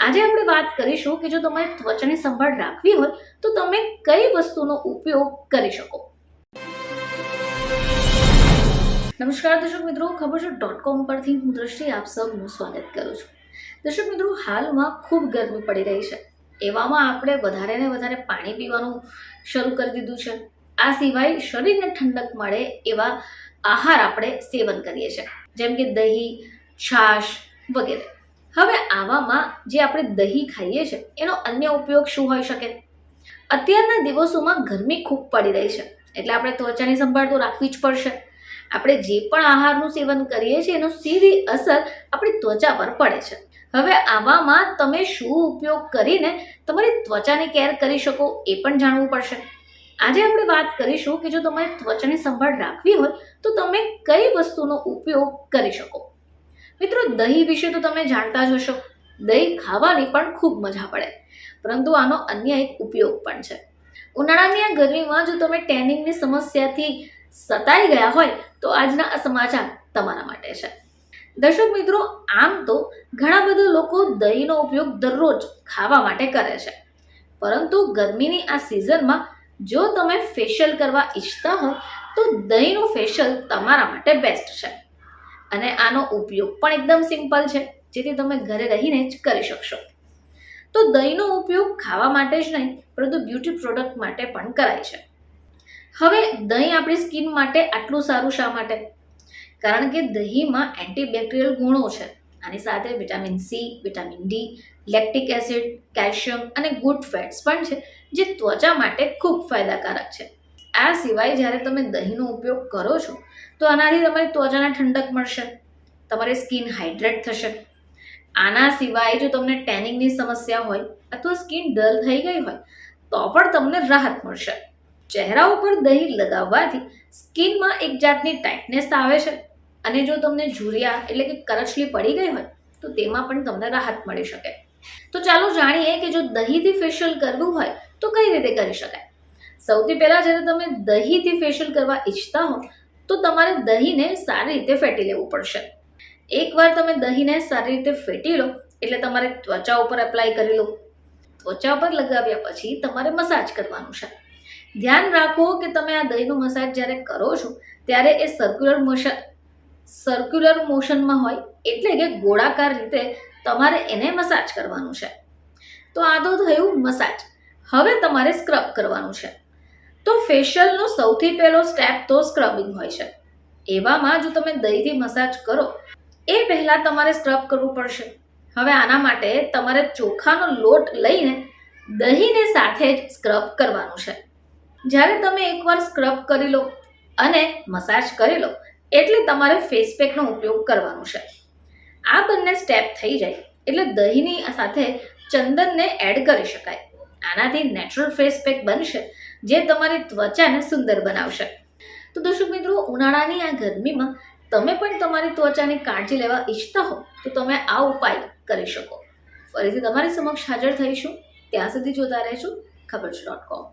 આજે આપણે વાત કરીશું કે જો તમારે ત્વચાની સંભાળ રાખવી હોય તો તમે કઈ વસ્તુનો ઉપયોગ કરી શકો. નમસ્કાર દર્શક મિત્રો, ખબર.com પરથી હું દ્રષ્ટિ આપ સૌનું સ્વાગત કરું છું. દર્શક મિત્રો, હાલમાં ખૂબ ગરમી પડી રહી છે. એવામાં આપણે વધારે ને વધારે પાણી પીવાનું શરૂ કરી દીધું છે. આ સિવાય શરીરને ઠંડક મળે એવા આહાર આપણે સેવન કરીએ છીએ, જેમ કે દહીં, છાશ વગેરે. હવે આવામાં જે આપણે દહીં ખાઈએ છીએ એનો અન્ય ઉપયોગ શું હોઈ શકે? અત્યારના દિવસોમાં ગરમી ખૂબ પડી રહી છે, એટલે આપણે ત્વચાની સંભાળ તો રાખવી જ પડશે. આપણે જે પણ આહારનું સેવન કરીએ છીએ એનો સીધી અસર આપણી ત્વચા પર પડે છે. હવે આવામાં તમે શું ઉપયોગ કરીને તમારી ત્વચાની કેર કરી શકો એ પણ જાણવું પડશે. આજે આપણે વાત કરીશું કે જો તમારે ત્વચાની સંભાળ રાખવી હોય તો તમે કઈ વસ્તુનો ઉપયોગ કરી શકો. મિત્રો, દહીં વિશે તો તમે જાણતા જ હશો. દહીં ખાવાની પણ ખૂબ મજા પડે, પરંતુ આનો અન્ય એક ઉપયોગ પણ છે. ઉનાળાની આ ગરમીમાં જો તમે ટેનિંગની સમસ્યાથી સતાઈ ગયા હોય તો આજના આ સમાચાર તમારા માટે છે. દર્શક મિત્રો, આમ તો ઘણા બધા લોકો દહીંનો ઉપયોગ દરરોજ ખાવા માટે કરે છે, પરંતુ ગરમીની આ સિઝનમાં જો તમે ફેશિયલ કરવા ઈચ્છતા હો તો દહીંનું ફેશિયલ તમારા માટે બેસ્ટ છે. અને આનો ઉપયોગ પણ એકદમ સિમ્પલ છે, જેથી તમે ઘરે રહીને જ કરી શકશો. તો દહીંનો ઉપયોગ ખાવા માટે જ નહીં, પરંતુ બ્યુટી પ્રોડક્ટ માટે પણ કરાય છે. હવે દહીં આપણી સ્કિન માટે આટલું સારું શા માટે? કારણ કે દહીંમાં એન્ટીબેક્ટેરિયલ ગુણો છે. આની સાથે vitamin C, vitamin D, lactic acid, calcium અને ગુડ ફેટ્સ પણ છે, જે ત્વચા માટે ખૂબ ફાયદાકારક છે. આ સિવાય જ્યારે તમે દહીંનો ઉપયોગ કરો છો તો આનાથી તમારી ત્વચાને ઠંડક મળશે, તમારી સ્કિન હાઇડ્રેટ થશે. આના સિવાય જો તમને ટેનિંગની સમસ્યા હોય અથવા સ્કિન ડલ થઈ ગઈ હોય તો પણ તમને રાહત મળશે. ચહેરા ઉપર દહીં લગાવવાથી સ્કિનમાં એક જાતની ટાઇટનેસ આવે છે, અને જો તમને ઝુરિયા એટલે કે કરચલી પડી ગઈ હોય તો તેમાં પણ તમને રાહત મળી શકે. તો ચાલો જાણીએ કે જો દહીંથી ફેશિયલ કરવું હોય તો કઈ રીતે કરી શકાય. સૌથી પહેલાં જ્યારે તમે દહીંથી ફેશિયલ કરવા ઈચ્છતા હો તો તમારે દહીંને સારી રીતે ફેટી લેવું પડશે. એકવાર તમે દહીંને સારી રીતે ફેટી લો એટલે તમારે ત્વચા ઉપર એપ્લાય કરી લો. ત્વચા પર લગાવ્યા પછી તમારે મસાજ કરવાનું છે. ધ્યાન રાખો કે તમે આ દહીંનો મસાજ જ્યારે કરો છો ત્યારે એ સર્ક્યુલર મોશનમાં હોય, એટલે કે ગોળાકાર રીતે તમારે એને મસાજ કરવાનું છે. તો આ તો થયું મસાજ. હવે તમારે સ્ક્રબ કરવાનું છે. તો ફેશિયલનો સૌથી પહેલો સ્ટેપ તો સ્ક્રબિંગ હોય છે. એવામાં જો તમે દહીંથી મસાજ કરો એ પહેલાં તમારે સ્ક્રબ કરવું પડશે. હવે આના માટે તમારે ચોખાનો લોટ લઈને દહીંને સાથે જ સ્ક્રબ કરવાનું છે. જ્યારે તમે એકવાર સ્ક્રબ કરી લો અને મસાજ કરી લો એટલે તમારે ફેસ પેકનો ઉપયોગ કરવાનો છે. આ બંને સ્ટેપ થઈ જાય એટલે દહીંની સાથે ચંદનને એડ કરી શકાય. આનાથી નેચરલ ફેસ પેક બનશે, જે તમારી ત્વચાને સુંદર બનાવશે. તો દર્શક મિત્રો, ઉનાળાની આ ગરમીમાં તમે પણ તમારી ત્વચાની કાળજી લેવા ઈચ્છતા હો તો તમે આ ઉપાય કરી શકો. ફરીથી તમારી સમક્ષ હાજર થઈશું. ત્યાં સુધી જોતા રહેજો ખબર.com.